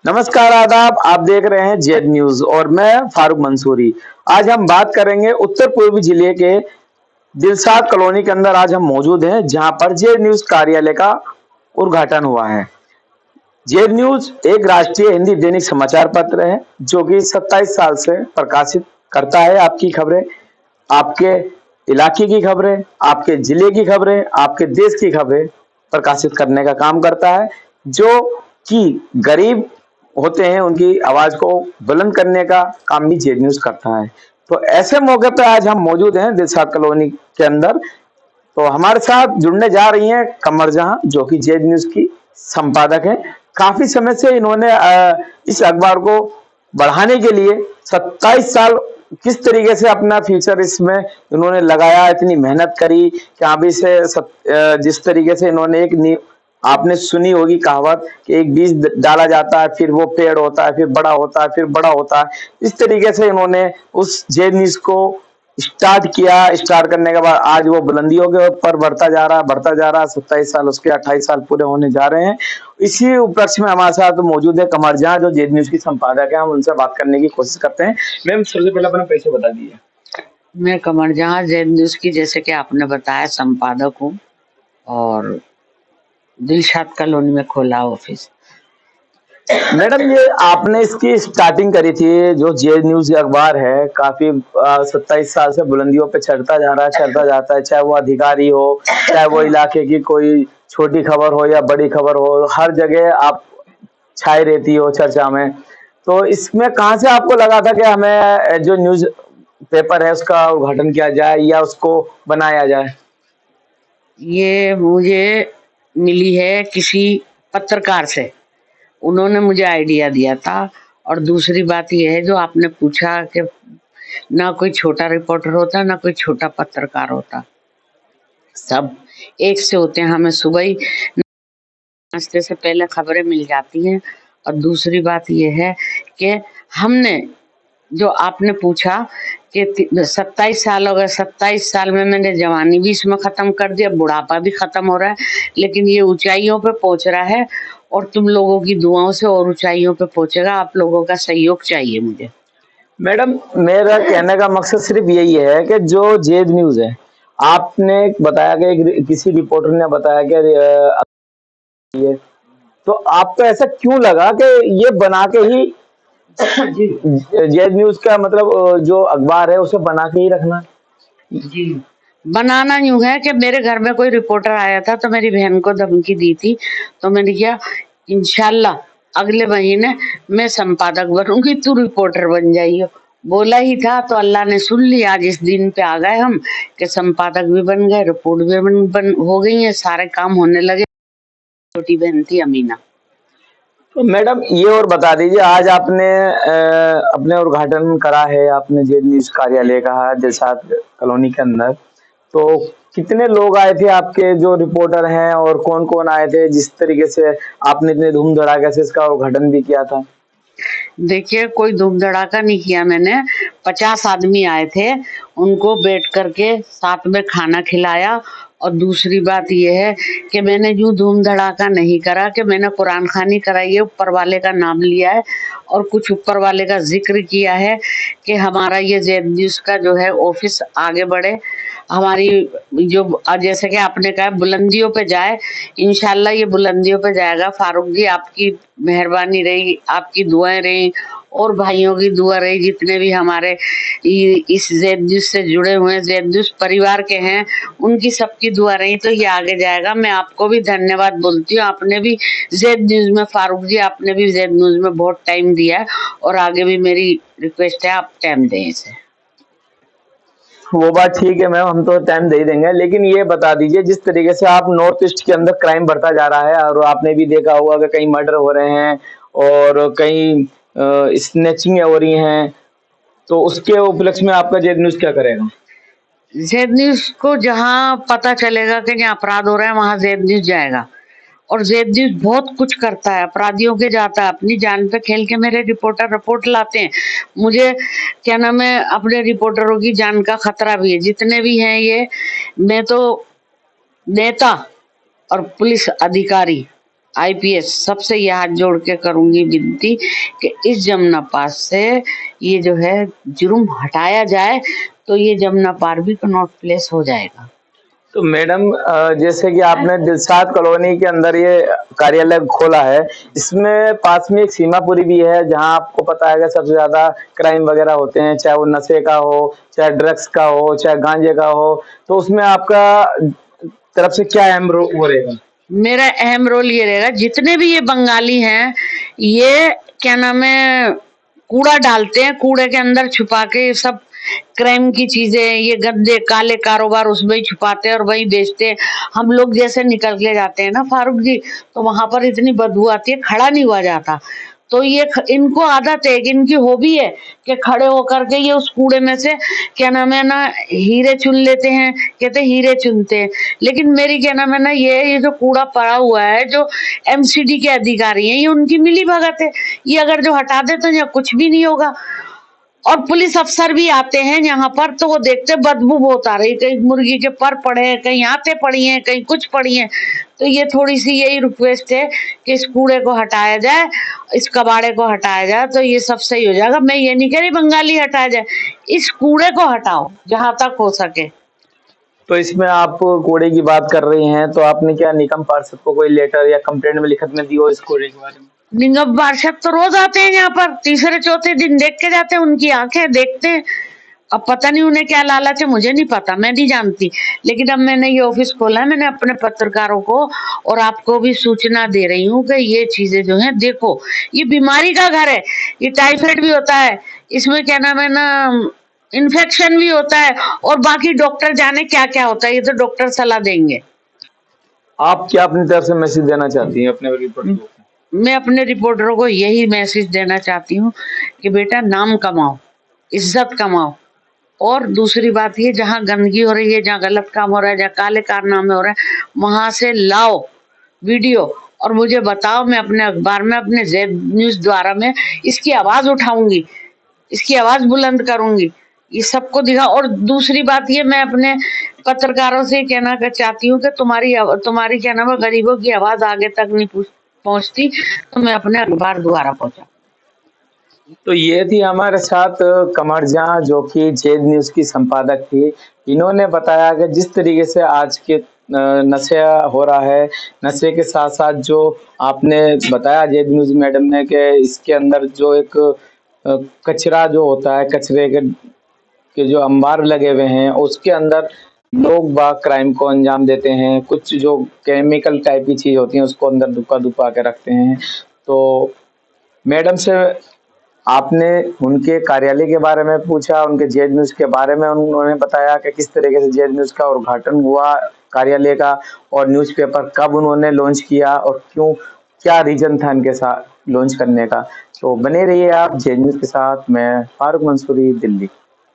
नमस्कार, आदाब। आप देख रहे हैं जेड न्यूज और मैं फारूक मंसूरी। आज हम बात करेंगे उत्तर पूर्वी जिले के दिलसाद कॉलोनी के अंदर। आज हम मौजूद हैं जहां पर जेड न्यूज कार्यालय का उद्घाटन हुआ है। जेड न्यूज एक राष्ट्रीय हिंदी दैनिक समाचार पत्र है जो कि 27 साल से प्रकाशित करता है आपकी खबरें, आपके इलाके की खबरें, आपके जिले की खबरें, आपके देश की खबरें प्रकाशित करने का काम करता है। जो कि गरीब होते हैं उनकी आवाज को बुलंद करने का काम भी जेड न्यूज करता है। तो ऐसे मौके पर आज हम मौजूद हैं दिलशाद कॉलोनी के अंदर। तो हमारे साथ जुड़ने जा रही हैं कमर जहां, जो कि जेड न्यूज की संपादक है। काफी समय से इन्होंने इस अखबार को बढ़ाने के लिए 27 साल किस तरीके से अपना फ्यूचर इसमें इन्होंने लगाया, इतनी मेहनत करी कि अभी से जिस तरीके से इन्होंने आपने सुनी होगी कहावत कि एक बीज डाला जाता है, फिर वो पेड़ होता है, फिर बड़ा होता है, फिर बड़ा होता है। इस तरीके से इन्होंने उस जेड न्यूज को स्टार्ट किया। स्टार्ट करने के बाद आज वो बुलंदियों के ऊपर बढ़ता जा रहा, बढ़ता जा रहा। 27 साल उसके 28 साल पूरे होने जा रहे हैं। इसी उपलक्ष्य में हमारे साथ मौजूद है कमर जहां, जो जेड न्यूज की संपादक है। हम उनसे बात करने की कोशिश करते हैं। मैम, सबसे पहले अपना परिचय बता दीजिए। मैं कमर जहां जेड न्यूज की, जैसे कि आपने बताया, संपादक हूँ और दिलशाद कॉलोनी में खोला ऑफिस। मैडम, ये आपने इसकी स्टार्टिंग करी थी, जो जेड न्यूज अखबार है, काफी 27 साल से बुलंदियों पे चढ़ता जा रहा है, चढ़ता जाता है। चाहे वो अधिकारी हो, चाहे वो इलाके की कोई छोटी खबर हो या बड़ी खबर हो, हर जगह आप छाई रहती हो चर्चा में। तो इसमें कहाँ से आपको लगा था कि हमें जो न्यूज पेपर है उसका उद्घाटन किया जाए या उसको बनाया जाए? ये मुझे मिली है किसी पत्रकार से, उन्होंने मुझे आइडिया दिया था। और दूसरी बात ये है, जो आपने पूछा कि ना कोई छोटा रिपोर्टर होता, ना कोई छोटा पत्रकार होता, सब एक से होते हैं। हमें सुबह ही नाश्ते से पहले खबरें मिल जाती हैं। और दूसरी बात यह है कि हमने, जो आपने पूछा कि 27 साल हो गए, 27 साल में मैंने जवानी भी इसमें खत्म कर दिया, बुढ़ापा भी खत्म हो रहा है, लेकिन ये ऊंचाइयों पे पहुंच रहा है। और तुम लोगों की दुआओं से और ऊंचाइयों पे पहुंचेगा। आप लोगों का सहयोग चाहिए मुझे। मैडम, मेरा कहने का मकसद सिर्फ यही है कि जो जेड न्यूज है, आपने बताया कि किसी रिपोर्टर ने बताया कि ये, तो आपको ऐसा क्यों लगा कि ये बना के ही जेड न्यूज का मतलब जो अखबार है उसे बना के ही रखना? जी, बनाना यूं है कि मेरे घर में कोई रिपोर्टर आया था तो मेरी बहन को धमकी दी थी, तो मैंने किया इंशाल्लाह अगले महीने मैं संपादक बनूंगी, तू रिपोर्टर बन जाइयो। बोला ही था तो अल्लाह ने सुन लिया। आज इस दिन पे आ गए हम कि संपादक भी बन गए, रिपोर्ट भी बन हो गई है, सारे काम होने लगे। छोटी बहन थी अमीना। तो मैडम, ये और बता दीजिए, आज आपने अपने उद्घाटन करा है, आपने जेड न्यूज कार्यालय का दिलशाद कॉलोनी के अंदर। तो कितने लोग आए थे आपके जो रिपोर्टर हैं, और कौन कौन आए थे, जिस तरीके से आपने इतने धूम धड़ाके से इसका उद्घाटन भी किया था? देखिए, कोई धूम धड़ाका नहीं किया मैंने। 50 आदमी आए थे, उनको बैठ करके साथ में खाना खिलाया। और दूसरी बात यह है कि मैंने यूं धूम धड़ाका नहीं करा कि मैंने कुरान खानी कराई है, ऊपर वाले का नाम लिया है और कुछ ऊपर वाले का जिक्र किया है कि हमारा ये जेड न्यूज का जो है ऑफिस आगे बढ़े। हमारी जो, जैसे कि आपने कहा, बुलंदियों पे जाए। इंशाल्लाह ये बुलंदियों पे जाएगा। फारूक जी, आपकी मेहरबानी रही, आपकी दुआएं रही और भाइयों की दुआ रही, जितने भी हमारे इस जेड न्यूज से जुड़े हुए हैं, जेड न्यूज परिवार के हैं, उनकी सबकी दुआ रही तो ये आगे जाएगा। मैं आपको भी धन्यवाद बोलती हूँ। आपने भी जेड न्यूज में, फारूक जी, आपने भी जेड न्यूज में बहुत टाइम दिया है और आगे भी मेरी रिक्वेस्ट है, आप टाइम दें इसे। वो बात ठीक है मैम, हम तो टाइम दे ही देंगे। लेकिन ये बता दीजिए, जिस तरीके से आप नॉर्थ ईस्ट के अंदर क्राइम बढ़ता जा रहा है, और आपने भी देखा होगा कि कहीं मर्डर हो रहे हैं और कहीं स्नैचिंग हो रही हैं, तो उसके उपलक्ष्य में आपका जेड न्यूज क्या करेगा? जेड न्यूज को जहाँ पता चलेगा कि यहाँ अपराध हो रहा है, वहां जेड न्यूज जाएगा। और जेड न्यूज बहुत कुछ करता है, अपराधियों के जाता है, अपनी जान पे खेल के मेरे रिपोर्टर रिपोर्ट लाते हैं। मुझे, क्या नाम है, अपने रिपोर्टरों की जान का खतरा भी है, जितने भी हैं ये। मैं तो नेता और पुलिस अधिकारी आईपीएस सबसे ये हाथ जोड़ के करूंगी विनती कि इस जमुना पार से ये जो है जुर्म हटाया जाए, तो ये जमुना पार भी कनॉट प्लेस हो जाएगा। तो मैडम जैसे कि आपने दिलशाद कॉलोनी के अंदर ये कार्यालय खोला है, इसमें पास में एक सीमापुरी भी है जहां आपको पता है कि सबसे ज्यादा क्राइम वगैरह होते हैं, चाहे वो नशे का हो, चाहे ड्रग्स का हो, चाहे गांजे का हो। तो उसमें आपका तरफ से क्या अहम वो रहेगा? मेरा अहम रोल ये रहेगा, जितने भी ये बंगाली हैं, ये क्या नाम है कूड़ा डालते हैं, कूड़े के अंदर छुपा के ये सब क्राइम की चीजें, ये गंदे काले कारोबार उसमें ही छुपाते हैं और वही बेचते हैं। हम लोग जैसे निकल के जाते हैं ना फारूक जी, तो वहां पर इतनी बदबू आती है, खड़ा नहीं हुआ जाता। तो ये इनको आदत है कि इनकी हॉबी है कि खड़े होकर के ये उस कूड़े में से क्या नाम है ना हीरे चुन लेते हैं, कहते हीरे चुनते हैं। लेकिन मेरी क्या नाम है ना ये जो कूड़ा पड़ा हुआ है, जो एमसीडी के अधिकारी हैं, ये उनकी मिली भगत है। ये अगर जो हटा दे तो यहाँ कुछ भी नहीं होगा। और पुलिस अफसर भी आते हैं यहाँ पर, तो वो देखते बदबू बहुत आ रही, कहीं मुर्गी के पर पड़े हैं, कहीं आते पड़ी हैं, कहीं कुछ पड़ी हैं। तो ये थोड़ी सी यही रिक्वेस्ट है कि इस कूड़े को हटाया जाए, इस कबाड़े को हटाया जाए, तो ये सब सही हो जाएगा। मैं ये नहीं कह रही बंगाली हटाया जाए, इस कूड़े को हटाओ जहां तक हो सके। तो इसमें आप कूड़े की बात कर रही हैं, तो आपने क्या निगम पार्षद को कोई लेटर या कंप्लेंट में लिखत में दी हो इस कूड़े के बारे में? निगम पार्षद तो रोज आते हैं यहाँ पर, तीसरे चौथे दिन देख के जाते हैं, उनकी आंखें देखते हैं। अब पता नहीं उन्हें क्या लालच है, मुझे नहीं पता, मैं नहीं जानती। लेकिन अब मैंने ये ऑफिस खोला है, मैंने अपने पत्रकारों को और आपको भी सूचना दे रही हूँ कि ये चीजें जो हैं देखो, ये बीमारी का घर है, ये टाइफाइड भी होता है, इसमें क्या नाम है ना इन्फेक्शन भी होता है, और बाकी डॉक्टर जाने क्या क्या होता है, ये तो डॉक्टर सलाह देंगे। आप क्या अपनी तरफ से मैसेज देना चाहती हैं अपने रिपोर्ट को? मैं अपने रिपोर्टरों को यही मैसेज देना चाहती हूँ कि बेटा नाम कमाओ, इज्जत कमाओ। और दूसरी बात ये, जहाँ गंदगी हो रही है, जहाँ गलत काम हो रहा है, जहाँ काले कारनामे हो रहे हैं, वहां से लाओ वीडियो और मुझे बताओ। मैं अपने अखबार में, अपने जेड न्यूज द्वारा में इसकी आवाज उठाऊंगी, इसकी आवाज बुलंद करूंगी, ये सबको दिखा। और दूसरी बात ये, मैं अपने पत्रकारों से कहना चाहती हूँ कि तुम्हारी क्या नाम है गरीबों की आवाज आगे तक नहीं पहुंचती, तो मैं अपने अखबार द्वारा पहुंचा। तो ये थी हमारे साथ कमर जहाँ, जो कि जेड न्यूज की संपादक थी। इन्होंने बताया कि जिस तरीके से आज के नशा हो रहा है, नशे के साथ साथ जो आपने बताया जेड न्यूज मैडम ने कि इसके अंदर जो एक कचरा जो होता है, कचरे के जो अंबार लगे हुए हैं, उसके अंदर लोग बाग क्राइम को अंजाम देते हैं। कुछ जो केमिकल टाइप की चीज होती है उसको अंदर दुपा दुपा के रखते हैं। तो मैडम से आपने उनके कार्यालय के बारे में पूछा, उनके जेड न्यूज के बारे में उन्होंने बताया कि किस तरीके से जेड न्यूज का उद्घाटन हुआ कार्यालय का, और न्यूज़पेपर कब उन्होंने लॉन्च किया और क्यों, क्या रीजन था इनके साथ लॉन्च करने का। तो बने रहिए आप जेड न्यूज के साथ। मैं फारूक मंसूरी, दिल्ली।